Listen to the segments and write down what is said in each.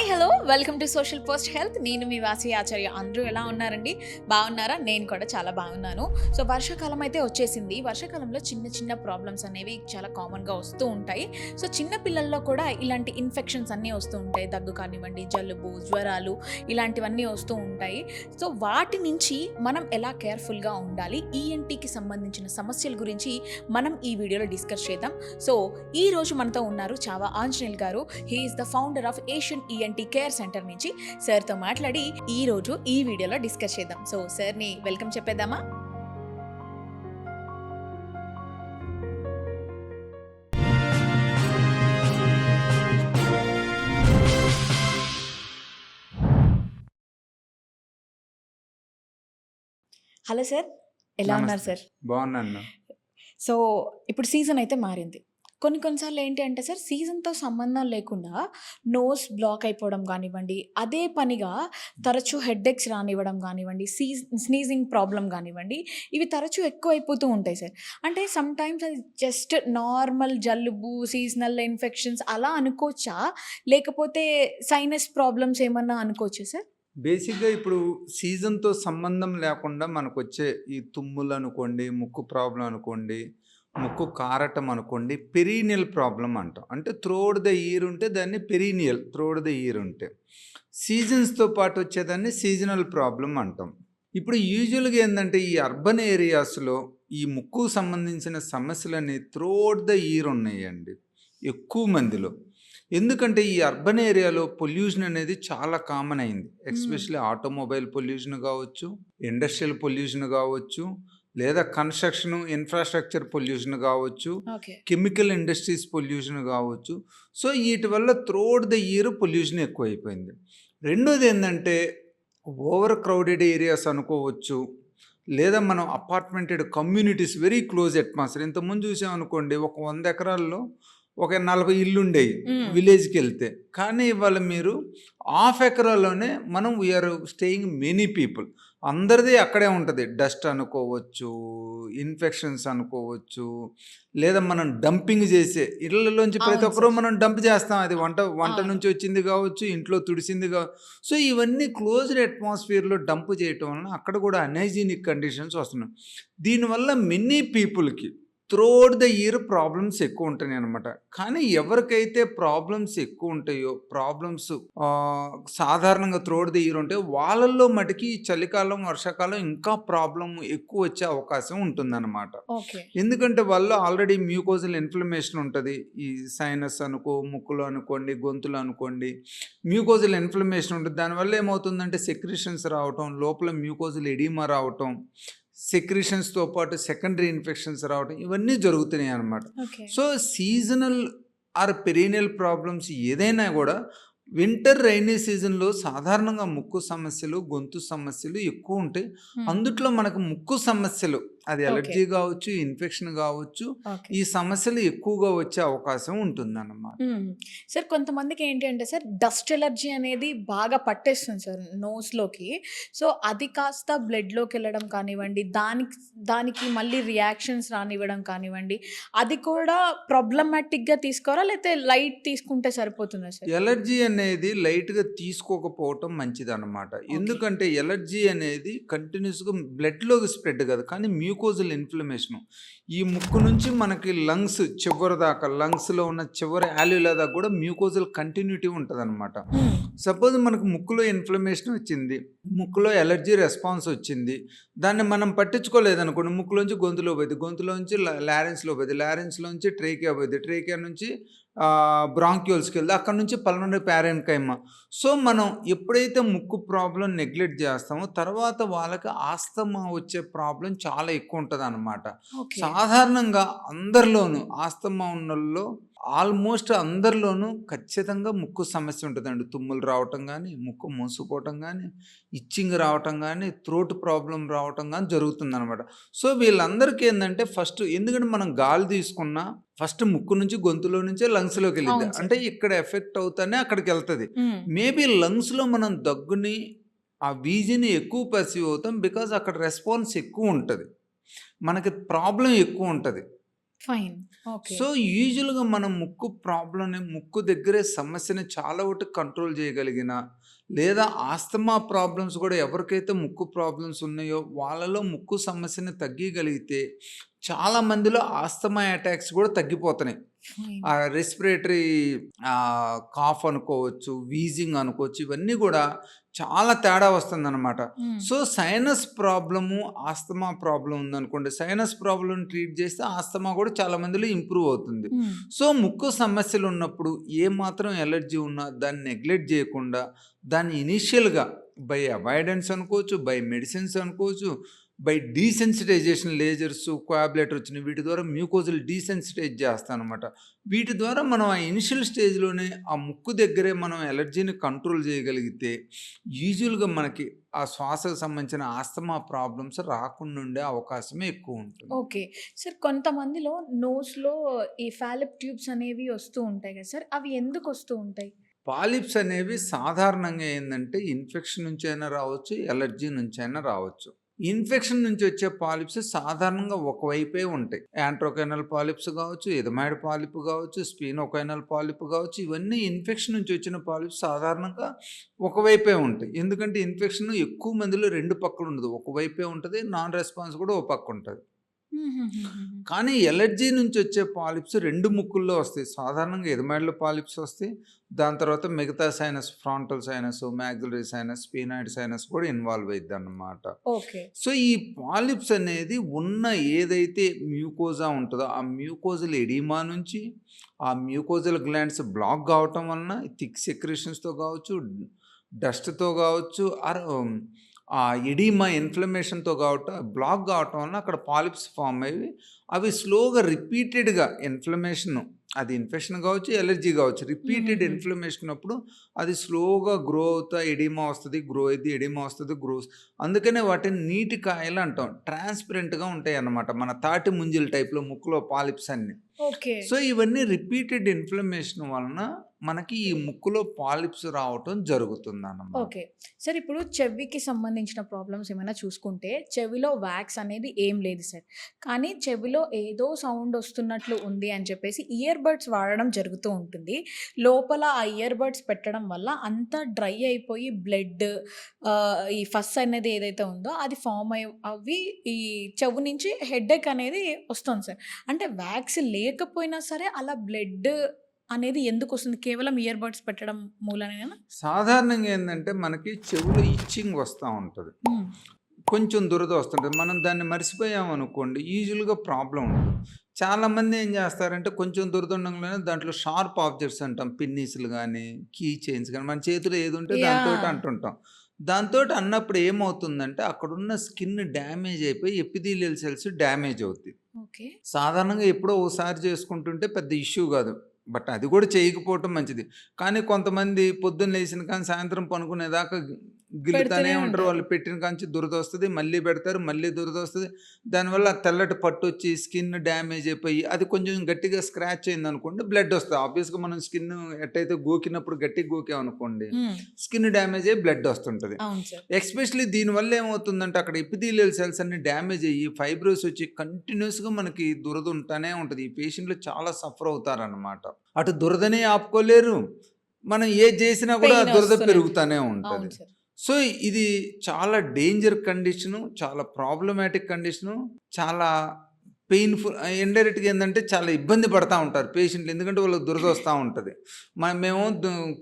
Hello! Welcome to social post health. నేను మీ వాసి ఆచార్య. అందరూ ఎలా ఉన్నారండి? బాగున్నారా? నేను కూడా చాలా బాగున్నాను. సో, వర్షాకాలం అయితే వచ్చేసింది. వర్షాకాలంలో చిన్న చిన్న ప్రాబ్లమ్స్ అనేవి చాలా కామన్‌గా వస్తూ ఉంటాయి. సో, చిన్న పిల్లల్లో కూడా ఇలాంటి ఇన్ఫెక్షన్స్ అన్నీ వస్తూ ఉంటాయి. దగ్గు కానివ్వండి, జలుబు, జ్వరాలు ఇలాంటివన్నీ వస్తూ ఉంటాయి. సో, వాటి నుంచి మనం ఎలా కేర్‌ఫుల్‌గా ఉండాలి? ఈఎన్‌టీకి సంబంధించిన సమస్యల గురించి మనం ఈ వీడియోలో డిస్కస్ చేద్దాం. సో, ఈరోజు మనతో ఉన్నారు చావా ఆంజనేయులు గారు. He is the founder of Asian ENT care centre నుంచి. సార్‌తో మాట్లాడి ఈరోజు ఈ వీడియోలో డిస్కస్ చేద్దాం. సో, సార్‌ని వెల్కమ్ చెప్పేద్దామా? Hello sir. ఎలా ఉన్నారు నమస్తే. సార్? బాగున్నాను. సో, ఇప్పుడు సీజన్ అయితే మారింది. కొన్ని సార్లు ఏంటి అంటే సార్, సీజన్‌తో సంబంధం లేకుండా నోస్ బ్లాక్ అయిపోవడం గానివ్వండి, అదే పనిగా తరచూ హెడ్‌ఏక్స్ రానివ్వడం గానివ్వండి, స్నీజింగ్ ప్రాబ్లమ్ గానివ్వండి, ఇవి తరచూ ఎక్కువైపోతూ ఉంటాయి సార్. అంటే సమ్‌టైమ్స్ అది జస్ట్ నార్మల్ జలుబు, సీజనల్ ఇన్ఫెక్షన్స్ అలా అనుకోవచ్చా? లేకపోతే సైనస్ ప్రాబ్లమ్స్ ఏమన్నా అనుకోవచ్చా సార్? బేసిక్‌గా ఇప్పుడు సీజన్‌తో సంబంధం లేకుండా మనకొచ్చే ఈ తుమ్ములు అనుకోండి, ముక్కు ప్రాబ్లమ్ అనుకోండి, ముక్కు కారటం అనుకోండి, పెరీనియల్ ప్రాబ్లమ్ అంటాం. అంటే త్రూఔట్ ద ఇయర్ ఉంటే దాన్ని పెరీనియల్ త్రూఔట్ ద ఇయర్ ఉంటే. సీజన్స్‌తో పాటు వచ్చేదాన్ని సీజనల్ ప్రాబ్లమ్ అంటాం. ఇప్పుడు యూజువల్‌గా ఏందంటే ఈ అర్బన్ ఏరియాస్‌లో ఈ ముక్కుకు సంబంధించిన సమస్యలన్నీ త్రూఔట్ ద ఇయర్ ఉన్నాయండి. ఎక్కువ మందిలో. ఎందుకంటే ఈ అర్బన్ ఏరియాలో పొల్యూషన్ అనేది చాలా కామన్ అయింది. హ్మ్. ఎస్పెషల్లీ ఆటోమొబైల్ పొల్యూషన్ కావచ్చు, ఇండస్ట్రియల్ పొల్యూషన్ కావచ్చు, లేదా కన్‌స్ట్రక్షన్ ఇన్‌ఫ్రాస్ట్రక్చర్ పొల్యూషన్ కావచ్చు, ఓకే. కెమికల్ ఇండస్ట్రీస్ పొల్యూషన్ కావచ్చు. సో, ఈటి వల్ల త్రూఔట్ ద ఇయర్ పొల్యూషన్ ఎక్కువైపోయింది. రెండోదేందంటే ఓవర్ క్రౌడెడ్ ఏరియాస్ అనుకోవచ్చు. లేదా మనం అపార్ట్మెంటెడ్ కమ్యూనిటీస్ వెరీ క్లోజ్ అట్మాస్ఫియర్. ఇంతకుముందు చూసామనుకోండి ఒక 100 ఎకరాల్లో ఒక 40 ఇళ్ళుండేయి హ్మ్. విలేజ్‌కెళ్తే. కానీ ఇవాళ మీరు హాఫ్ ఎకరాలోనే మనం ఆర్ స్టేయింగ్ మెనీ పీపుల్. అందరిది అక్కడే ఉంటది. డస్ట్ అనుకోవచ్చు, ఇన్ఫెక్షన్స్ అనుకోవచ్చు, లేదా మనం డంపింగ్ చేసే ఇళ్ళలోంచి ప్రతి అవును ఒక్కరు సార్. మనం డంప్ చేస్తాం. అది వంట వంట అవును. నుంచి వచ్చింది కావచ్చు, ఇంట్లో తుడిసింది సో, ఇవన్నీ క్లోజ్డ్ అట్మాస్ఫియర్‌లో డంప్ చేయటం వలన అక్కడ కూడా అనైజీనిక్ కండిషన్స్ వస్తున్నాయి. దీనివల్ల మెనీ పీపుల్‌కి త్రూఔట్ ద ఇయర్ ప్రాబ్లమ్స్ ఎక్కువ ఉంటున్నాయనమాట. కానీ ఎవరికైతే ప్రాబ్లమ్స్ ఎక్కువ ఉంటాయో, సాధారణంగా త్రూఔట్ ద ఇయర్ ఉంటాయో వాళ్ళల్లో మటికి ఈ చలికాలం, వర్షాకాలం ఇంకా ప్రాబ్లమ్ ఎక్కువ వచ్చే అవకాశం ఉంటుందన్నమాట. ఓకే. ఎందుకంటే వాళ్ళు ఆల్రెడీ మ్యూకోజల్ ఇన్‌ఫ్లమేషన్ ఉంటది. ఈ సైనస్ అనుకో, ముక్కులో అనుకోండి, గొంతులో అనుకోండి, మ్యూకోజల్ ఇన్‌ఫ్లమేషన్ ఉంటది. దానివల్ల ఏమవుతుందంటే సెక్రీషన్స్ రావటం, లోపల మ్యూకోజల్ ఎడిమా రావటం, సెక్రీషన్స్‌తో పాటు సెకండరీ ఇన్ఫెక్షన్స్ రావటం ఇవన్నీ జరుగుతున్నాయన్నమాట. Okay. So, seasonal or perennial problems ఏదైనా గూడా వింటర్, రైనీ సీజన్‌లో సాధారణంగా ముక్కు సమస్యలు, గొంతు సమస్యలు ఎక్కువుంటాయి. హ్మ్. అందుట్లో మనకు ముక్కు సమస్యలు అది ఓకే. అలర్జీ గావచ్చు, ఇన్ఫెక్షన్ గావచ్చు, ఓకే. ఈ సమస్యలు ఎక్కువగా వచ్చే అవకాశం ఉంటుందన్నమాట. హ్మ్. సార్ కొంతమందికి ఏంటి అంటే సార్ డస్ట్ ఎలర్జీ అనేది బాగా పట్టేస్తుంది సార్ నోస్‌లోకి. సో, అది కాస్త బ్లడ్‌లోకెళ్ళడం కానివ్వండి, దానికి మళ్ళీ రియాక్షన్స్ రానివ్వడం కానివ్వండి, అది కూడా ప్రాబ్లమాటిక్‌గా తీసుకోవాలా? లేతే లైట్ తీసుకుంటే సరిపోతుందా సార్? ఎలర్జీ అనేది లైట్‌గా తీసుకోకపోవటం మంచిదన్నమాట. ఓకే. ఎందుకంటే ఎలర్జీ అనేది కంటిన్యూస్‌గా బ్లడ్‌లోకి స్ప్రెడ్ కాదు. కానీ మ్యూకోజల్ ఇన్‌ఫ్లమేషను. ఈ ముక్కు నుంచి మనకి లంగ్స్ చివరి దాకా లంగ్స్‌లో ఉన్న చివరి ఆల్వియోలా దాకా కూడా మ్యూకోజల్ కంటిన్యూటీ ఉంటదన్నమాట. హ్మ్. సపోజ్ మనకు ముక్కులో ఇన్‌ఫ్లమేషన్ వచ్చింది. ముక్కులో ఎలర్జీ రెస్పాన్స్ వచ్చింది. దాన్ని మనం పట్టించుకోలేదనుకోండి ముక్కులోంచి గొంతులో పోద్ది. గొంతులోంచి లారెన్స్‌లో పోద్ది. లారెన్స్‌లోంచి ట్రేకియా పోద్ది. ట్రేకియా నుంచి బ్రాంక్యూల్స్‌కెళ్తే అక్కడి నుంచి పల్మనరీ పారెన్కైమా. సో, మనం ఎప్పుడైతే ముక్కు ప్రాబ్లమ్ నెగ్లెక్ట్ జేస్తామో తర్వాత వాళ్ళకి ఆస్తమా వచ్చే ప్రాబ్లమ్ చాలా ఎక్కువుంటదనమాట. ఓకే. సాధారణంగా అందరిలోనూ ఆస్తమా ఉన్నోళ్ళలో ఆల్మోస్ట్ అందరిలోనూ ఖచ్చితంగా ముక్కు సమస్య ఉంటదండి. తుమ్ములు రావటం గానీ, ముక్కు మూసుకుపోవటం గానీ, ఇచ్చింగ్ రావటం గానీ, థ్రోట్ ప్రాబ్లమ్ రావటం గానీ జరుగుతుందనమాట. సో, వీళ్ళందరికీ ఏందంటే ఫస్ట్ ఎందుకంటే మనం గాలి తీసుకున్నా ఫస్ట్ ముక్కు నుంచి గొంతులో నుంచే లంగ్స్‌లోకెళ్ళిద్ది. అవును సార్. అంటే ఇక్కడ ఎఫెక్ట్ అవుతానే అక్కడికెళ్తది. హ్మ్. మేబీ లంగ్స్‌లో మనం దగ్గుని, ఆ వీజిని ఎక్కువ పర్సీవ్ అవుతాం. బికాజ్ అక్కడ రెస్పాన్స్ ఎక్కువుంటది. మనకి ప్రాబ్లమ్ ఎక్కువుంటది. ఫైన్. ఓకే. సో, యూజువల్‌గా మనం ముక్కు ప్రాబ్లమ్‌ని ముక్కు దగ్గరే సమస్యని చాలా వరకు కంట్రోల్ చేయగలిగిన, లేదా ఆస్తమా ప్రాబ్లమ్స్ కూడా ఎవరికైతే ముక్కు ప్రాబ్లమ్స్ ఉన్నాయో వాళ్ళలో ముక్కు సమస్యని తగ్గీయగలిగితే చాలా మందిలో ఆస్తమా అటాక్స్ కూడా తగ్గిపోతున్నాయి. ఫైన్. రెస్పిరేటరీ కాఫ్ అనుకోవచ్చు, వీజింగ్ అనుకోవచ్చు. ఇవన్నీ గూడా చాలా తేడా వస్తుందనమాట. హ్మ్. So, sinus problem, asthma problem ఉందనుకోండి. సైనస్ ప్రాబ్లమ్‌ని ట్రీట్ చేస్తే ఆస్తమా కూడా చాలా మందిలో ఇంప్రూవ్ అవుతుంది. హ్మ్. సో, ముక్కు సమస్యలున్నప్పుడు ఏమాత్రం ఎలర్జీ ఉన్నా దాన్ని నెగ్లెక్ట్ చేయకుండా దాన్ని ఇనీషియల్‌గా బై అవాయిడెన్స్ అనుకోవచ్చు, బై మెడిసిన్స్ అనుకోవచ్చు, బై డీసెన్సిటైజేషన్ లేజర్స్, కోయాబులేటర్ వచ్చినాయి. వీటి ద్వారా మ్యూకోజల్ డీసెన్సిటైజ్ చేస్తానమాట. వీటి ద్వారా మనం ఆ ఇనిషియల్ స్టేజ్‌లోనే ఆ ముక్కు దగ్గరే మనం ఎలర్జీని కంట్రోల్ చేయగలిగితే యూజువల్‌గా మనకి ఆ శ్వాసకు సంబంధించిన ఆస్తమా ప్రాబ్లమ్స్ రాకుండా ఉండే అవకాశమే ఎక్కువ ఉంటుంది. ఓకే. సార్ కొంతమందిలో నోస్‌లో ఈ ఫాలప్ ట్యూబ్స్ అనేవి వస్తూ ఉంటాయి కదా సార్! అవి ఎందుకొస్తూ ఉంటాయి? పాలిప్స్ అనేవి సాధారణంగా ఏందంటే ఇన్ఫెక్షన్ నుంచైనా రావచ్చు, ఎలర్జీ నుంచైనా రావచ్చు. ఇన్ఫెక్షన్ నుంచి వచ్చే పాలిప్స్ సాధారణంగా ఒకవైపే ఉంటాయి. యాంట్రోకైనల్ పాలిప్స్ కావచ్చు, ఎదమాయిడ్ పాలిప్ కావచ్చు, స్పీనోకైనల్ పాలిప్ కావచ్చు. ఇవన్నీ ఇన్ఫెక్షన్ నుంచి వచ్చిన పాలిప్స్ సాధారణంగా ఒకవైపే ఉంటాయి. ఎందుకంటే ఇన్ఫెక్షన్ ఎక్కువ మందిలో 2 పక్కలు ఉండదు. ఒకవైపే ఉంటది. నాన్ రెస్పాన్స్ కూడా ఓ పక్క ఉంటది. హుహుహుహుహు. కానీ ఎలర్జీ నుంచి వచ్చే పాలిప్స్ 2 ముక్కుల్లో వస్తాయి. సాధారణంగా ఎదమాయిడ్‌లో పాలిప్స్ వస్తాయి. దాని తర్వాత మిగతా sinus, frontal sinus, maxillary sinus, sphenoid sinus కూడా ఇన్వాల్వ్ అయిద్దన్నమాట. ఓకే. సో, ఈ పాలిప్స్ అనేది ఉన్న ఏదైతే మ్యూకోజా ఉంటదో, ఆ మ్యూకోజల్ ఎడిమా నుంచి, ఆ మ్యూకోజల్ గ్లాండ్స్ బ్లాక్ కావటం వలన థిక్ సెక్రీషన్స్‌తో కావచ్చు, డస్ట్‌తో కావచ్చు, ఆ ఎడిమా ఇన్‌ఫ్లమేషన్‌తో బ్లాక్ కావటం వలన అక్కడ పాలిప్స్ ఫార్మ్ అయ్యి, అవి స్లోగా రిపీటెడ్‌గా ఇన్‌ఫ్లమేషన్, అది ఇన్ఫెక్షన్ కావచ్చు, ఎలర్జీ కావచ్చు. రిపీటెడ్ హుహుహు. ఇన్‌ఫ్లమేషన్ అప్పుడు అది స్లోగా గ్రో అవుతా ఎడిమా వస్తది. గ్రో అయిద్ది, ఎడిమా వస్తది, అందుకనే వాటిని నీటి కాయలు అంటాం. ట్రాన్స్‌పరెంట్‌గా ఉంటాయన్నమాట. మన తాటి ముంజల టైప్‌లో ముక్కులో పాలిప్స్ అన్నీ. ఓకే. సో, ఇవన్నీ రిపీటెడ్ ఇన్‌ఫ్లమేషన్ వలన మనకి ఈ ముక్కులో పాలిప్స్ రావటం జరుగుతుందన్నమాట. ఓకే. సార్ ఇప్పుడు చెవికి సంబంధించిన ప్రాబ్లమ్స్ ఏమైనా చూసుకుంటే, చెవిలో వాక్స్ అనేది ఏం లేదు సార్. కానీ చెవిలో ఏదో సౌండ్ వస్తున్నట్లు ఉంది అని చెప్పేసి ఇయర్ బడ్స్ వాడడం జరుగుతూ ఉంటుంది. లోపల ఆ ఇయర్ బడ్స్ పెట్టడం వల్ల అంతా డ్రై అయిపోయి బ్లడ్ ఈ ఫస్ అనేది ఏదైతే ఉందో అది ఫార్మ్ అవ్వి ఈ చెవు నుంచి హెడేక్ అనేది వస్తుంది సార్. అంటే వాక్స్ లేకపోయినా సరే అలా బ్లడ్ అనేది ఎందుకొస్తుంది? కేవలం ఇయర్ బడ్స్ పెట్టడం మూలనేనా? సాధారణంగా ఏందంటే మనకి చెవులో ఇచ్చింగ్ వస్తా ఉంటది. హ్మ్. కొంచెం దురద వస్తుంటది. మనం దాన్ని మర్చిపోయామనుకోండి యూజువల్‌గా ప్రాబ్లమ్ ఉండదు. చాలామంది ఏం చేస్తారంటే కొంచెం దురద ఉండంగానే దాంట్లో షార్ప్ ఆబ్జెక్ట్స్ అంటాం. పిన్నీసులు గానీ, కీ చైన్స్ గానీ, మన చేతిలో ఏదుంటే దాంతోటి యాహ్! అంటుంటాం. దాంతోటి అన్నప్పుడు ఏమవుతుందంటే అక్కడున్న స్కిన్ డ్యామేజ్ అయిపోయి ఎపిథీలియల్ సెల్స్ డ్యామేజ్ అవుతాయి. ఓకే. సాధారణంగా ఎప్పుడో ఓసారి చేసుకుంటుంటే పెద్ద ఇష్యూ గాదు. బట్ అది కూడా చేయకపోవటం మంచిది. కానీ కొంతమంది పొద్దున్న లేసిన కానీ సాయంత్రం పనుకునేదాకా గిల్లుతానే పెడుతూనే ఉంటారు. ఉంటారు. వాళ్ళు పెట్టిన కాంచి దురదొస్తది. మళ్ళీ పెడతారు. మళ్ళీ దురదొస్తది. దానివల్ల తెల్లటి పట్టొచ్చి స్కిన్ డ్యామేజ్ అయిపోయి అది కొంచెం గట్టిగా స్క్రాచ్ అయిందనుకోండి బ్లడ్ ఒస్తది. ఆబ్వియస్‌గా మనం స్కిన్ ఎట్టయితే గోకినప్పుడు గట్టిగా గోకామనుకోండి హ్మ్. స్కిన్ డ్యామేజ్ అయ్యి బ్లడ్ ఒస్తుంటది. అవును సార్. ఎస్పెషల్లీ దీనివల్ల ఏమవుతుందంటే అక్కడ ఎపిథీలియల్ సెల్స్ అన్నీ డ్యామేజ్ అయ్యి ఫైబ్రోస్ వచ్చి కంటిన్యూస్‌గా మనకి దురద ఉంటానే ఉంటది. ఈ పేషెంట్‌లు చాలా సఫర్ అవుతారనమాట. అటు దురదనే ఆపుకోలేరు. మనం ఏది చేసినా కూడా ఆ పెయిన్ దురద వస్తూనే పెరుగుతానే ఉంటది. అవును సార్. సో, ఇది చాలా డేంజర్ కండిషను. చాలా ప్రాబ్లమాటిక్ కండిషను. చాలా పెయిన్‌ఫుల్ ఇండైరెక్ట్‌గా ఏందంటే చాలా ఇబ్బంది పడతా ఉంటారు పేషెంట్‌లు. ఎందుకంటే వాళ్ళకి దురదొస్తా ఉంటది. మేమేమో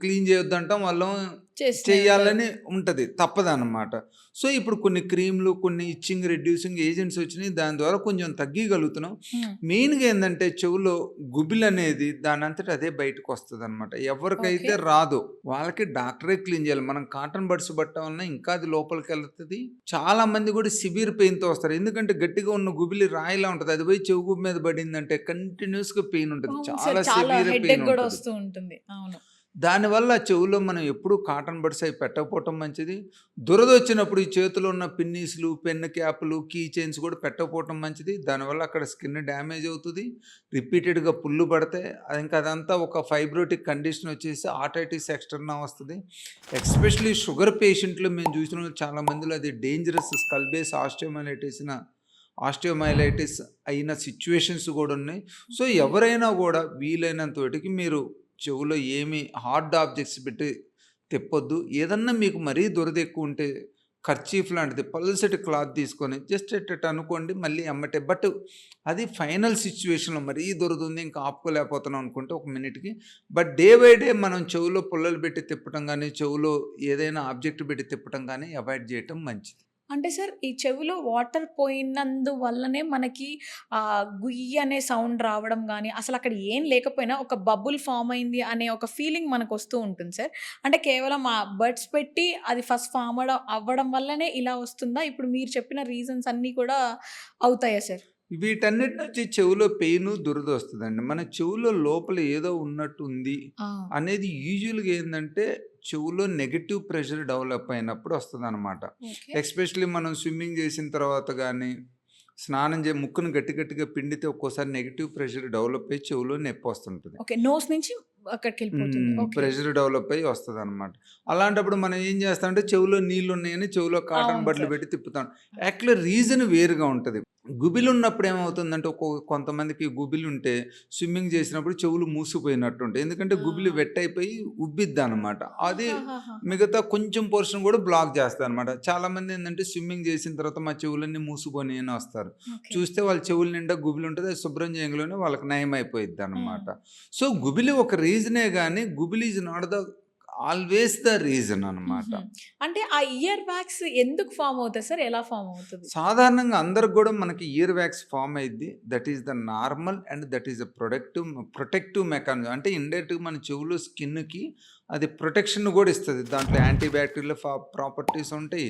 క్లీన్ చేయొద్దంటాం. వాళ్ళేమో చేస్తూనే ఉంటారు. చెయ్యాలని ఉంటది. తప్పదనమాట. సో, ఇప్పుడు కొన్ని క్రీమ్‌లు, కొన్ని ఇచ్చింగ్, రెడ్యూసింగ్ ఏజెంట్స్ వచ్చినియి. దాని ద్వారా కొంచెం తగ్గీయగలుగుతున్నాం. హ్మ్. మెయిన్‌గా ఏందంటే చెవులో గుబిలనేది దానంతట అదే బయటకొస్తదనమాట. ఓకే. ఎవరికైతే రాదో వాళ్ళకి డాక్టరే క్లీన్ చేయాలి. మనం కాటన్ బడ్స్ పట్టడం వలన ఇంకా అది లోపలికెళ్తది. చాలా మంది కూడా సివియర్ పెయిన్‌తో వస్తారు. ఎందుకంటే గట్టిగా ఉన్న గుబిలి రాయిలా ఉంటది. అది పోయి చెవు గుబు మీద పడిందంటే కంటిన్యూయస్‌గా పెయిన్ ఉంటది. అవును సార్. చాలా చాలా సివియర్ పెయిన్ హెడేక్ గూడా ఉంటది. వస్తూ ఉంటుంది. అవును. దానివల్ల చెవులో మనం ఎప్పుడూ కాటన్ బడ్స్ అవి పెట్టకపోవటం మంచిది. దురదొచ్చినప్పుడు ఈ చేతిలో ఉన్న పిన్నీస్‌లు, పెన్ క్యాప్‌లు, కీ చైన్స్ కూడా పెట్టకపోవటం మంచిది. దానివల్ల అక్కడ స్కిన్ డ్యామేజ్ అవుతది. రిపీటెడ్‌గా పుళ్ళు పడతాయి. ఇంకా అదంతా ఒక ఫైబ్రోటిక్ కండిషన్ వచ్చేసి ఆటైటిస్ ఎక్స్టర్నా వస్తది. ఎస్పెషల్లీ షుగర్ పేషెంట్‌లు మేము చూసిన చాలా మందిలో అది డేంజరస్ స్కల్ బేస్ ఆస్టియోమైలైటిస్‌న ఆస్టియోమైలైటిస్ అయిన సిచ్యువేషన్స్ కూడా ఉన్నాయి. సో ఎవరైనా కూడా వీలైనంత మటుకి మీరు చెవులో ఏమి హార్డ్ ఆబ్జెక్ట్స్ పెట్టి తిప్పొద్దు. ఏదన్నా మీకు మరీ దురద ఎక్కువ ఉంటే కర్చీఫ్ లాంటిది పల్సటి క్లాత్ తీసుకొని జస్ట్ ఎట్ అనుకోండి, మళ్ళీ ఎమ్మటే. బట్ అది ఫైనల్ సిచ్యువేషన్లో మరీ దురద ఉంది ఇంకా ఆపుకోలేకపోతున్నాం అనుకుంటే ఒక మినిట్కి. బట్ డే బై డే మనం చెవులో పుల్లలు పెట్టి తిప్పటం కానీ, చెవులో ఏదైనా ఆబ్జెక్ట్ పెట్టి తిప్పటం కానీ అవాయిడ్ చేయటం మంచిది. అంటే సార్ ఈ చెవిలో వాటర్ పోయినందువల్లనే మనకి గుయ్యి అనే సౌండ్ రావడం గానీ, అసలక్కడ ఏం లేకపోయినా ఒక బబుల్ ఫార్మ్ అయింది అనే ఒక ఫీలింగ్ మనకొస్తూ ఉంటుంది సార్. అంటే కేవలం ఆ బడ్స్ పెట్టి అది ఫస్ట్ ఫార్మ్ అవ్వడం వల్లనే ఇలా వస్తుందా? ఇప్పుడు మీరు చెప్పిన రీజన్స్ అన్నీ కూడా అవుతాయా సార్? వీటన్నిటి నుంచి చెవులో పెయిన్, దురద వస్తుందండి. మన చెవులో లోపల ఏదో ఉన్నట్టు ఉంది ఆ! అనేది యూజువల్‌గా ఏందంటే చెవులో నెగెటివ్ ప్రెషర్ డెవలప్ అయినప్పుడు వస్తదనమాట. ఓకే. ఎస్పెషల్లీ మనం స్విమ్మింగ్ చేసిన తర్వాత గానీ, స్నానం ముక్కును గట్టి గట్టిగా పిండితే ఒక్కోసారి నెగెటివ్ ప్రెషర్ డెవలప్ అయ్యి చెవులో నొప్పొస్తుంటది. ఓకే. నోస్ నుంచి అక్కడికెళ్ళిపోతుంది. ఓకే. ప్రెషర్ డెవలప్ అయ్యి వస్తదనమాట. అలాంటప్పుడు మనం ఏం చేస్తామంటే చెవులో నీళ్లున్నాయని చెవులో కాటన్ అవును బడ్లు సార్. పెట్టి తిప్పుతాం. యాక్చువల్లీ రీజన్ వేరుగా ఉంటది. గుబిలున్నప్పుడు ఏమవుతుందంటే కొంతమందికి గుబిలుంటే స్విమ్మింగ్ చేసినప్పుడు చెవులు మూసిపోయినట్టుంటాయి. ఎందుకంటే గుబిలి ఆ! వెట్ అయిపోయి ఉబ్బిద్దనమాట. అది ఆహాహాహా! మిగతా కొంచెం పోర్షన్ కూడా బ్లాక్ చేస్తదనమాట. చాలామంది ఏందంటే స్విమ్మింగ్ చేసిన తర్వాత మా చెవులన్నీ మూసుకొని అని వస్తారు. ఓకే. చూస్తే వాళ్ళ చెవుల నిండా గుబిలుంటది. అది శుభ్రం చేయంగానే వాళ్ళకి నయం హ్మ్. అయిపోయిద్దనమాట. సో, గుబిలి ఒక రీజనే గానీ గుబిలి is not the always the reason అనమాట. హుహు. అంటే ఆ ఇయర్ వ్యాక్స్ ఎందుకు ఫార్మ్ అవుతది సార్? ఎలా ఫార్మ్ అవుతది? సాధారణంగా అందరికి గూడా మనకి ఇయర్ వ్యాక్స్ ఫార్మ్ అయిద్ది. That is the normal and that is the protective mechanism. అంటే ఇండైరెక్ట్‌గా మన చెవులో స్కిన్‌కి అది ప్రొటెక్షన్ గూడా ఇస్తది. దాంట్లో యాంటీ బ్యాక్టీరియల్ ప్రాపర్టీస్ ఉంటాయి.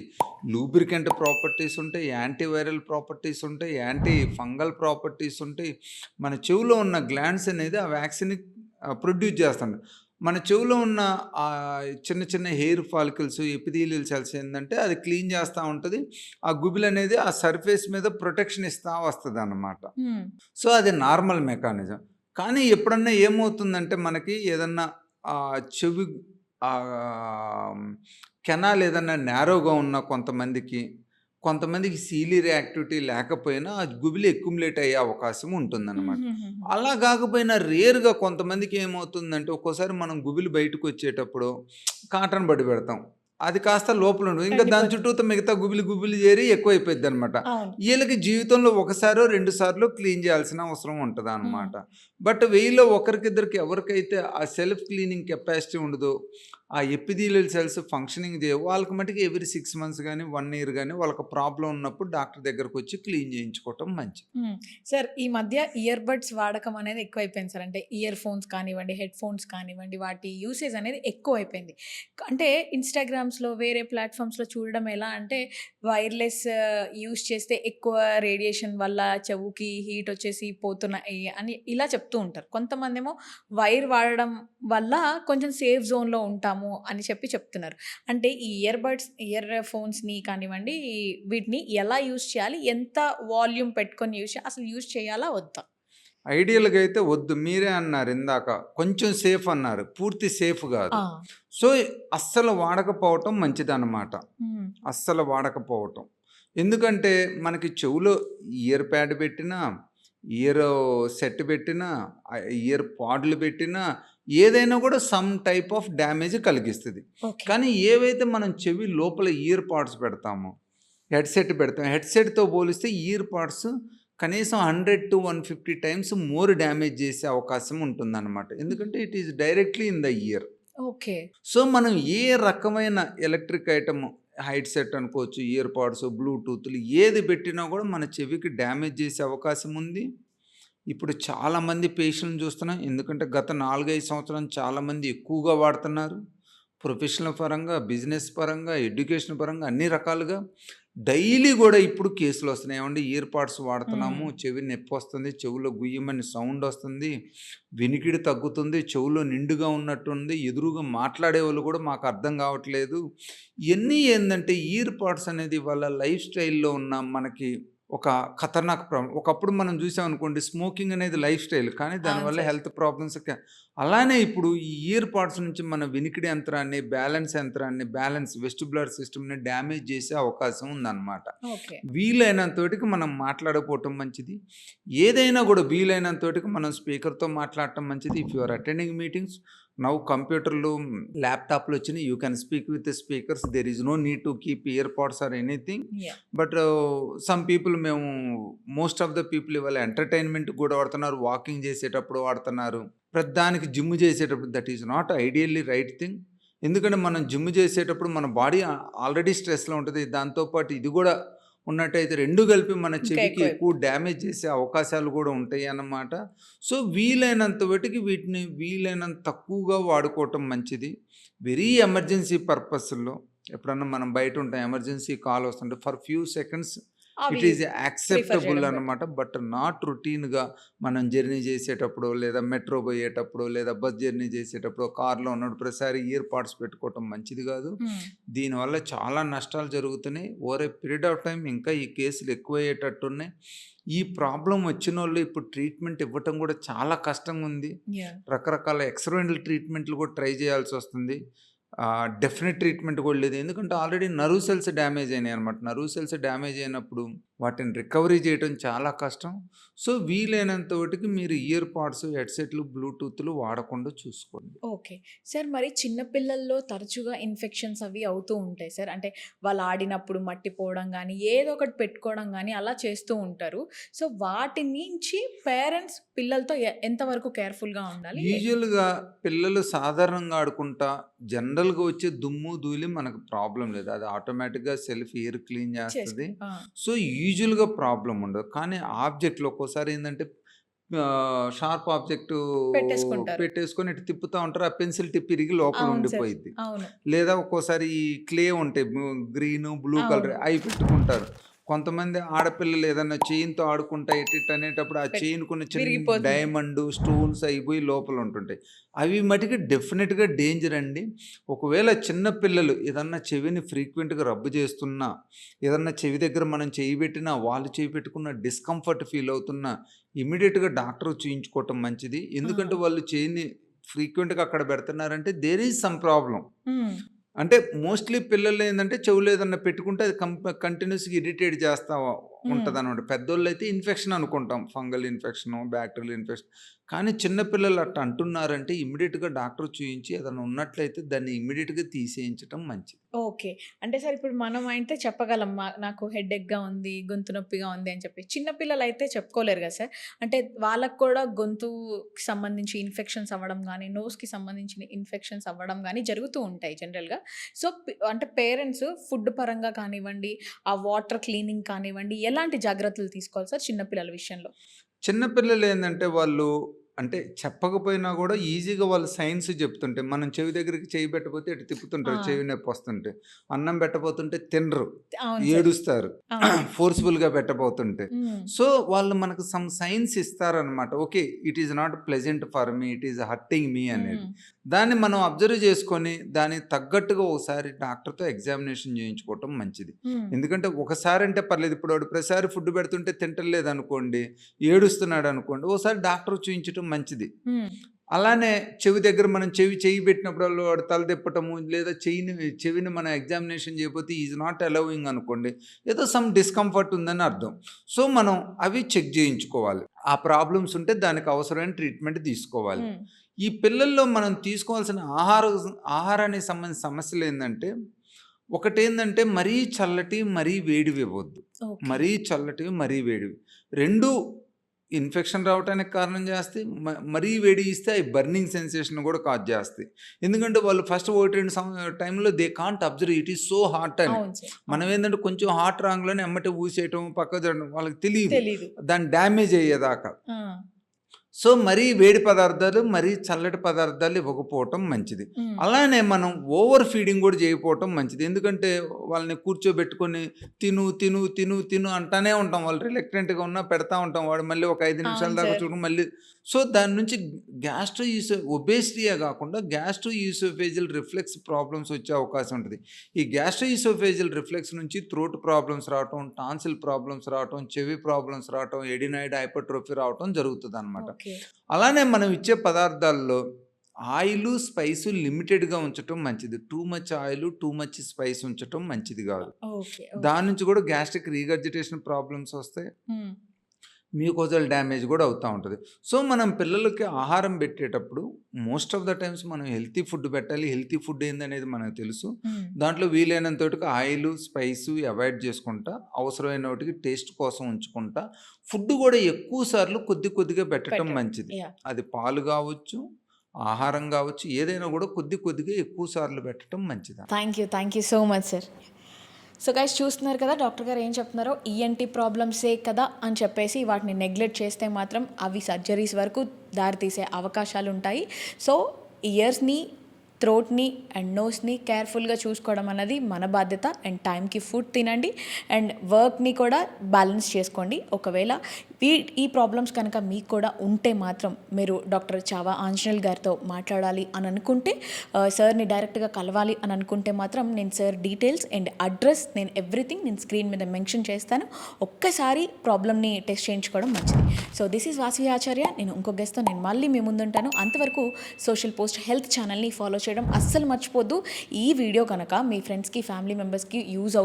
లూబ్రికెంట్ ప్రాపర్టీస్ ఉంటాయి. యాంటీ వైరల్ ప్రాపర్టీస్ ఉంటాయి. యాంటీ ఫంగల్ ప్రాపర్టీస్ ఉంటాయి. మన చెవులో ఉన్న గ్లాండ్స్ అనేది ఆ వ్యాక్స్‌ని ప్రొడ్యూస్ చేస్తుంటాయి. మన చెవులో ఉన్న చిన్న చిన్న హెయిర్ ఫాలికల్స్, ఎపిథీలియల్ సెల్స్ ఏందంటే అది క్లీన్ చేస్తా ఉంటది. ఆ గుబిలనేది ఆ సర్ఫేస్ మీద ప్రొటెక్షన్ ఇస్తా వస్తదనమాట. హ్మ్. సో, అది నార్మల్ మెకానిజం. కానీ ఎప్పుడన్నా ఏమవుతుందంటే మనకి ఏదన్నా చెవి ఆహ్, కెనాల్ ఏదన్నా నేరోగా ఉన్న కొంతమందికి సీలియర్ యాక్టివిటీ లేకపోయినా ఆ గుబిలి అక్యుములేట్ అయ్యే అవకాశం ఉంటుందనమాట. హుహుహుహు. అలా గాకపోయినా రేర్‌గా కొంతమందికి ఏమవుతుందంటే ఒక్కోసారి మనం గుబిలి బయటకొచ్చేటప్పుడు కాటన్ బడ్ పెడతాం. అది కాస్త లోపలుండదు. ఇంకా దాని ఎండిపోతుంది. చుట్టూతా మిగతా గుబిలి చేరి ఎక్కువైపోయిద్దనమాట. అవును. ఈళ్ళకి జీవితంలో ఒకసారో, 2 సార్లో క్లీన్ చేయాల్సిన అవసరం హ్మ్. ఉంటదనమాట. బట్ 1000లో ఒకరికిద్దరికి ఎవరికైతే ఆ సెల్ఫ్ క్లీనింగ్ కెపాసిటీ ఉండదో, ఆ ఎపిథీలియల్ సెల్స్ ఫంక్షనింగ్ చేయవు, వాళ్ళకి మటికి ఎవ్రీ 6 మంత్స్ గానీ, 1 ఇయర్ గానీ వాళ్ళకి ప్రాబ్లమ్ ఉన్నప్పుడు డాక్టర్ దగ్గరకొచ్చి క్లీన్ చేయించుకోవటం మంచిది. హ్మ్. సార్ ఈ మధ్య ఇయర్ బడ్స్ వాడకం అనేది ఎక్కువైపోయింది సార్. అంటే ఇయర్ ఫోన్స్ కానివ్వండి, హెడ్ ఫోన్స్ కానివ్వండి, వాటి యూసేజ్ అనేది ఎక్కువైపోయింది. అంటే ఇన్‌స్టాగ్రామ్స్‌లో వేరే ప్లాట్‌ఫామ్స్‌లో చూడడం ఎలా అంటే వైర్‌లెస్ యూజ్ చేస్తే ఎక్కువ రేడియేషన్ వల్ల చెవుకి హీట్ వచ్చేసి పోతున్నాయి అని ఇలా చెప్తూ ఉంటారు. కొంతమందేమో వైర్ వాడడం వల్ల కొంచెం సేఫ్ జోన్‌లో ఉంటాము అని చెప్పి చెప్తున్నారు. అంటే ఈ ఇయర్ ఫోన్స్‌ని కానివ్వండి, వీటిని ఎలా యూజ్ చేయాలి? ఎంత వాల్యూమ్ పెట్టుకొని అసలు యూజ్ చేయాలా? వద్దా? ఐడియల్‌గా అయితే వద్దు. మీరే అన్నారు ఇందాక. కొంచెం సేఫ్ అన్నారు. పూర్తి సేఫ్ గాదు. ఆ! సో, అస్సలు వాడకపోవటం మంచిదనమాట. హ్మ్. అస్సలు వాడకపోవటం. ఎందుకంటే మనకి చెవులో ఇయర్ ప్యాడ్ పెట్టినా, ఇయర్ సెట్ పెట్టినా, ఇయర్ పాడ్‌లు పెట్టినా ఏదైనా కూడా సమ్ టైప్ ఆఫ్ డ్యామేజ్ కలిగిస్తది. ఓకే. కానీ ఏవైతే మనం చెవి లోపల ఇయర్ పాడ్స్ పెడతామో, హెడ్‌సెట్ పెడతాం. హెడ్‌సెట్‌తో పోలిస్తే ఇయర్ పాడ్స్ కనీసం 100-150 టైమ్స్ మోర్ డ్యామేజ్ చేసే అవకాశం ఉంటుందన్నమాట. ఎందుకంటే it is directly in the year. Okay. So, మనం ఏ రకమైన ఎలక్ట్రిక్ ఐటెమ్ హెడ్‌సెట్ అనుకోవచ్చు, ఇయర్ పాడ్స్, బ్లూటూత్‌లు ఏది పెట్టినా కూడా మన చెవికి డ్యామేజ్ చేసే అవకాశం ఉంది. ఇప్పుడు చాలామంది పేషెంట్‌ని చూస్తున్నాం. ఎందుకంటే గత 4, 5 సంవత్సరాలు చాలామంది ఎక్కువగా వాడుతున్నారు. ప్రొఫెషనల్ పరంగా, బిజినెస్ పరంగా, ఎడ్యుకేషన్ పరంగా అన్ని రకాలుగా. డైలీ గూడా ఇప్పుడు కేసులొస్తున్నాయి. ఏవండీ ఇయర్ పాడ్స్ వాడుతున్నాము, హ్మ్. చెవి నొప్పొస్తుంది, చెవులో గుయ్యమని సౌండొస్తుంది, వినికిడి తగ్గుతుంది, చెవులో నిండుగా ఉన్నట్టుంది, ఎదురుగా మాట్లాడేవాళ్ళు కూడా మాకు అర్థం కావట్లేదు. ఇయన్నీ ఏందంటే ఇయర్ పాడ్స్ అనేది వాళ్ళ లైఫ్ స్టైల్‌లో ఉన్న మనకి ఒక ఖతర్నాక్ ప్రాబ్లం. ఒకప్పుడు మనం చూసామనుకోండి స్మోకింగ్ అనేది లైఫ్ స్టైల్. కానీ అవును దానివల్ల సార్. హెల్త్ ప్రాబ్లమ్స్ అలానే ఇప్పుడు ఈ ఇయర్ పాడ్స్ నుంచి మన వినికిడి యంత్రాన్ని, బ్యాలెన్స్ వెస్టిబ్యులర్ సిస్టమ్‌ని డ్యామేజ్ చేసే అవకాశం ఉందన్నమాట. ఓకే. వీలైనంత వటికి మనం మాట్లాడకపోవటం మంచిది. ఏదైనా కూడా వీలైనంత వటికి మనం స్పీకర్‌తో మాట్లాడటం మంచిది. If you are attending meetings now కంప్యూటర్‌లు, ల్యాప్‌టాప్‌లు వచ్చినాయి. You can speak with the speakers. There is no need to keep ear pods or anything. Yeah! But some people మేము మోస్ట్ ఆఫ్ ద పీపుల్ ఇవాళ ఎంటర్‌టైన్‌మెంట్‌కి కూడా వాడుతున్నారు. వాకింగ్ చేసేటప్పుడు వాడుతున్నారు. ప్రతిదానికి జిమ్ చేసేటప్పుడు that is not ideally right thing. ఎందుకంటే మనం జిమ్ చేసేటప్పుడు మన బాడీ ఆల్రెడీ స్ట్రెస్‌లో ఉంటది. దాంతో పాటు ఇది కూడా ఉన్నట్టయితే 2 కలిపి మన ఇంకా చెవికి ఎక్కువ ఎక్కువైపోతుంది. డ్యామేజ్ చేసే అవకాశాలు కూడా ఉంటాయన్నమాట. సో, వీలైనంత మటికి వీటిని వీలైనంత తక్కువగా వాడుకోవటం మంచిది. వెరీ ఎమర్జెన్సీ పర్పస్‌లో ఎప్పుడన్నా మనం బయటుంటాం. ఎమర్జెన్సీ కాల్ వస్తుంటే ఫర్ ఫ్యూ సెకండ్స్ అవి ఇట్ ఈజ్ ప్రిఫర్ యాక్సెప్టబుల్ చేయడం బెటర్. అన్నమాట. బట్ నాట్ రొటీన్‌గా మనం జర్నీ చేసేటప్పుడో, లేదా మెట్రో పోయేటప్పుడో, లేదా బస్ జర్నీ చేసేటప్పుడో, కార్‌లో ఉన్నప్పుడు ప్రతిసారి ఇయర్ పాడ్స్ పెట్టుకోవటం మంచిది కాదు. హ్మ్. దీనివల్ల చాలా నష్టాలు జరుగుతున్నాయి. Over a period of time ఇంకా ఈ కేసులు ఎక్కువయ్యేటట్టున్నాయి. ఈ ప్రాబ్లమ్ వచ్చినోళ్ళు ఇప్పుడు ట్రీట్మెంట్ ఇవ్వటం కూడా చాలా కష్టంగా ఉంది. యాహ్! రకరకాల ఎక్స్‌పెరిమెంటల్ ట్రీట్మెంట్లు కూడా ట్రై చేయాల్సొస్తుంది. డెఫినిట్ ట్రీట్మెంట్ కూడా లేదు. ఎందుకంటే ఆల్రెడీ నర్వ్ సెల్స్ డ్యామేజ్ అయినాయన్నమాట. నర్వ్ సెల్స్ డ్యామేజ్ అయినప్పుడు వాటిని రికవరీ చేయటం చాలా కష్టం. సో, వీలైనంత మటికి మీరు ఇయర్ పాడ్స్, హెడ్‌సెట్‌లు, బ్లూటూత్‌లు వాడకుండా చూసుకోండి. ఓకే. సార్ మరి చిన్న పిల్లల్లో తరచుగా ఇన్ఫెక్షన్స్ అవి అవుతూ ఉంటాయి సార్. అంటే వాళ్ళు ఆడినప్పుడు మట్టి పోవడం గానీ, ఏదో ఒకటి పెట్టుకోవడం గానీ అలా చేస్తూ ఉంటారు. సో, వాటి నుంచి పేరెంట్స్ పిల్లలతో ఎంతవరకు కేర్‌ఫుల్‌గా ఉండాలి? యూజువల్‌గా పిల్లలు సాధారణంగా ఆడుకుంటా జనరల్‌గా వచ్చే దుమ్ము, ధూళి మనకు ప్రాబ్లమ్ లేదు. అది ఆటోమేటిక్‌గా సెల్ఫ్ ఎయిర్ క్లీన్ చేస్తది. ఆ! సో, యూజువల్‌గా ప్రాబ్లమ్ ఉండదు. కానీ ఆబ్జెక్ట్‌లు ఒక్కోసారి ఏందంటే షార్ప్ ఆబ్జెక్టు పెట్టేసుకుంటారు. పెట్టేసుకొని ఇటు తిప్పుతా ఉంటారు. ఆ పెన్సిల్ టిప్ ఇరిగి లోపల అవును సార్. ఉండిపోయిద్ది. అవును. లేదా ఒక్కోసారి ఈ క్లే ఉంటాయి. గ్రీను, బ్లూ కలర్ అవును. అయి పెట్టుకుంటారు. కొంతమంది ఆడపిల్లలు ఏదన్నా చైన్‌తో ఆడుకుంటా ఇటు ఇటు అనేటప్పుడు ఆ పెట్ చైన్‌కున్న చిన్న విరిగిపోతుంది. డైమండు, స్టోన్స్ అయి పోయి లోపల ఉంటుంటాయి. అవి మటికి డెఫినిట్‌గా డేంజర్ అండి. ఒకవేళ చిన్న పిల్లలు ఏదన్నా చెవిని ఫ్రీక్వెంట్‌గా రబ్ చేస్తున్నా, ఏదన్నా చెవి దగ్గర మనం చెయ్యి పెట్టినా, వాళ్ళు చెయ్యి పెట్టుకున్న డిస్కంఫర్ట్ ఫీల్ అవుతున్నా, ఇమ్మీడియేట్‌గా డాక్టర్ చూయించుకోవటం మంచిది. ఆ! ఎందుకంటే వాళ్ళు చెయ్యిని ఫ్రీక్వెంట్‌గా అక్కడ పెడుతున్నారంటే దేర్ ఈజ్ సమ్ ప్రాబ్లమ్. హ్మ్. అంటే మోస్ట్‌లీ పిల్లలు ఏందంటే చెవులో ఏదన్నా పెట్టుకుంటే అది కంటిన్యూస్‌గా ఇరిటేట్ చేస్తా హ్మ్. ఉంటదనమాట. పెద్దోళ్ళైతే ఇన్ఫెక్షన్ అనుకుంటాం. Fungal infection, bacterial infection. కానీ చిన్న పిల్లలు అట్ట అంటున్నారంటే ఇమ్మీడియేట్‌గా డాక్టర్ చూయించి ఏదైనా ఉన్నట్లయితే దాన్ని ఇమ్మీడియేట్‌గా తీసేయించటం మంచిది. ఓకే. అంటే సార్ ఇప్పుడు మనం అయితే చెప్పగలం. నాకు హెడేక్‌గా ఉంది, గొంతు నొప్పిగా ఉంది అని చెప్పి. చిన్న పిల్లలైతే చెప్పుకోలేరు గదా సార్. అంటే వాళ్ళకి కూడా గొంతుకి సంబంధించి ఇన్ఫెక్షన్స్ అవ్వడం గానీ, నోస్‌కి సంబంధించిన ఇన్ఫెక్షన్స్ అవ్వడం గానీ జరుగుతూ ఉంటాయి జనరల్‌గా. సో, అంటే పేరెంట్స్ ఫుడ్ పరంగా కానివ్వండి, ఆ వాటర్ క్లీనింగ్ కానివ్వండి, ఎలాంటి జాగ్రత్తలు తీసుకోవాలి సార్ చిన్న పిల్లల విషయంలో? చిన్న పిల్లలేందంటే వాళ్ళు అంటే చెప్పకపోయినా గూడా ఈజీగా వాళ్ళు సైన్స్ జెప్తుంటే, మనం చెవి దగ్గరికి చెయ్యి పెట్టకపోతే ఇటు ఆ! తిప్పుతుంటారు చెవి నొప్పొస్తుంటే. అన్నం పెట్టబోతుంటే తినరు. అవును సార్. ఏడుస్తారు. అవును. ఫోర్స్‌ఫుల్‌గా పెట్టబోతుంటే. హ్మ్. సో, వాళ్ళు మనకు సమ్ సైన్స్ ఇస్తారనమాట. Okay. It is not pleasant for me. It is hurting me అనేది. హ్మ్. దాన్ని మనం అబ్జర్వ్ చేసుకొని, దానికి తగ్గట్టుగా ఒకసారి డాక్టర్‌తో ఎగ్జామినేషన్ చేయించుకోవటం మంచిది. హ్మ్. ఎందుకంటే ఒకసారంటే పర్లేదు. ఇప్పుడు వాడు ప్రతిసారి ఫుడ్ పెడుతుంటే తింటలేదనుకోండి, ఏడుస్తున్నాడనుకోండి, ఓసారి డాక్టర్ చూయించటం మంచిది. హ్మ్. అలానే చెవి దగ్గర మనం చెయ్యి పెట్టినప్పుడల్లా వాడు తల తిప్పటము, లేదా చెవిని మనం ఎగ్జామినేషన్ చేయకపోతే ఈజ్ నాట్ అలౌవింగ్ అనుకోండి. ఏదో సమ్ డిస్కంఫర్ట్ ఉందని అర్థం. సో, మనం అవి చెక్ చేయించుకోవాలి. ఆ ప్రాబ్లమ్స్ ఉంటే దానికి అవసరమైన ట్రీట్మెంట్ తీసుకోవాలి. హ్మ్. ఈ పిల్లల్లో మనం తీసుకోవాల్సిన ఆహారానికి సంబంధించిన సమస్యలేందంటే, ఒకటేందంటే మరీ చల్లటి, మరీ వేడివి ఇవ్వొద్దు. ఓకే. మరీ చల్లటివి, మరీ వేడివి. 2 ఇన్ఫెక్షన్ రావటానికి కారణం చేస్తాయి. మరీ వేడి ఇస్తే అయి బర్నింగ్ సెన్సేషన్ కూడా కాజ్ చేస్తాయి. ఎందుకంటే వాళ్ళు ఫస్ట్ 1, 2 టైంలో they can't observe it is so hot అని. అవును సార్. మనం అవును. ఏందంటే కొంచెం హాట్ రాంగ్‌లోనే ఎమ్మటే ఊసేయటం, పక్కకు జరగడం వాళ్ళకి తెలీదు. తెలీదు. దాన్ని డ్యామేజ్ అయ్యేదాకా. ఆ! సో, మరీ వేడి పదార్థాలు, మరీ చల్లటి పదార్థాలు ఇవ్వకపోవటం మంచిది. హ్మ్. అలానే మనం ఓవర్ ఫీడింగ్ కూడా చేయకపోవటం మంచిది. ఎందుకంటే వాళ్ళని కూర్చోబెట్టుకొని తిను అంటానే ఉంటాం. వాళ్ళు రిలక్టెంట్‌గా ఉన్నా పెడతా ఉంటాం. వాడు మళ్ళీ ఒక 5 నిమిషాల అవును దాకా సార్. చూడడం మళ్ళీ సో, దాని నుంచి ఒబేసిటీయే గాకుండా గ్యాస్ట్రోఈసోఫేజియల్ రిఫ్లెక్స్ ప్రాబ్లమ్స్ వచ్చే అవకాశం ఉంటది. ఈ గ్యాస్ట్రోఈసోఫేజియల్ రిఫ్లెక్స్ నుంచి థ్రోట్ ప్రాబ్లమ్స్ రావటం, టాన్సిల్ ప్రాబ్లమ్స్ రావటం, చెవి ప్రాబ్లమ్స్ రావటం, ఎడినాయిడ్ హైపర్ట్రోఫీ రావటం జరుగుతదనమాట. ఓకే. అలానే మనం ఇచ్చే పదార్థాల్లో ఆయిలు, స్పైసు లిమిటెడ్‌గా ఉంచటం మంచిది. Too much oil, too much spice ఉంచటం మంచిది గాదు. ఓకే. దాని నుంచి గూడా గ్యాస్ట్రిక్ రీగర్జిటేషన్ ప్రాబ్లమ్స్ వస్తాయి. హ్మ్. మ్యూకోజల్ డ్యామేజ్ గూడా అవుతా ఉంటది. సో, మనం పిల్లలకి ఆహారం బెట్టేటప్పుడు మోస్ట్ ఆఫ్ ద టైమ్స్ మనం హెల్తీ ఫుడ్ బెట్టాలి. హెల్తీ ఫుడ్ ఏందనేది మనకు తెలుసు. హ్మ్. దాంట్లో వీలైనంత వరకు ఆయిలు, స్పైసు అవాయిడ్ చేసుకుంటా, అవసరమైన వాటికి టేస్ట్ కోసం ఉంచుకుంటా, ఫుడ్ గూడా ఎక్కువ సార్లు కొద్ది కొద్దిగా బెట్టటం పెట్టండి. మంచిది. యాహ్! అది పాలు గావచ్చు, ఆహారం గావచ్చు, ఏదైనా గూడా కొద్ది కొద్దిగా ఎక్కువ సార్లు బెట్టటం మంచిది. Thank you so much sir. So guys చూస్తున్నారు కదా డాక్టర్ గారు ఏం చెప్తున్నారో, ఈఎన్టీ ప్రాబ్లమ్సే కదా అని చెప్పేసి వాటిని నెగ్లెక్ట్ చేస్తే మాత్రం అవి సర్జరీస్ వరకు దారితీసే అవకాశాలు ఉంటాయి. సో ఇయర్స్ని, థ్రోట్ని అండ్ నోస్ని కేర్ఫుల్గా చూసుకోవడం అన్నది మన బాధ్యత. అండ్ టైంకి ఫుడ్ తినండి అండ్ వర్క్ని కూడా బ్యాలెన్స్ చేసుకోండి. ఒకవేళ ఈ ప్రాబ్లమ్స్ కనుక మీకు కూడా ఉంటే మాత్రం మీరు డాక్టర్ చావా ఆంజనేయులు గారితో మాట్లాడాలి అని అనుకుంటే, సార్ని డైరెక్ట్గా కలవాలి అని అనుకుంటే మాత్రం నేను సార్ డీటెయిల్స్ అండ్ అడ్రస్ నేను ఎవ్రీథింగ్ నేను స్క్రీన్ మీద మెన్షన్ చేస్తాను. ఒక్కసారి ప్రాబ్లమ్ని టెస్ట్ చేయించుకోవడం మంచిది. సో దిస్ ఈజ్ వాసవి ఆచార్య. నేను ఇంకో గెస్ట్తో నేను మళ్ళీ మీ ముందుంటాను. అంతవరకు సోషల్ పోస్ట్ హెల్త్ ఛానల్ని ఫాలో చేయడం అస్సలు మర్చిపోద్దు. ఈ వీడియో కనుక మీ ఫ్రెండ్స్కి, ఫ్యామిలీ మెంబర్స్కి యూజ్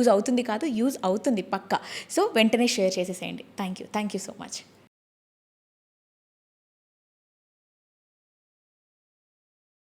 అవుతుంది పక్కా. సో వెంటనే షేర్ చేసేసేయండి. Thank you so much.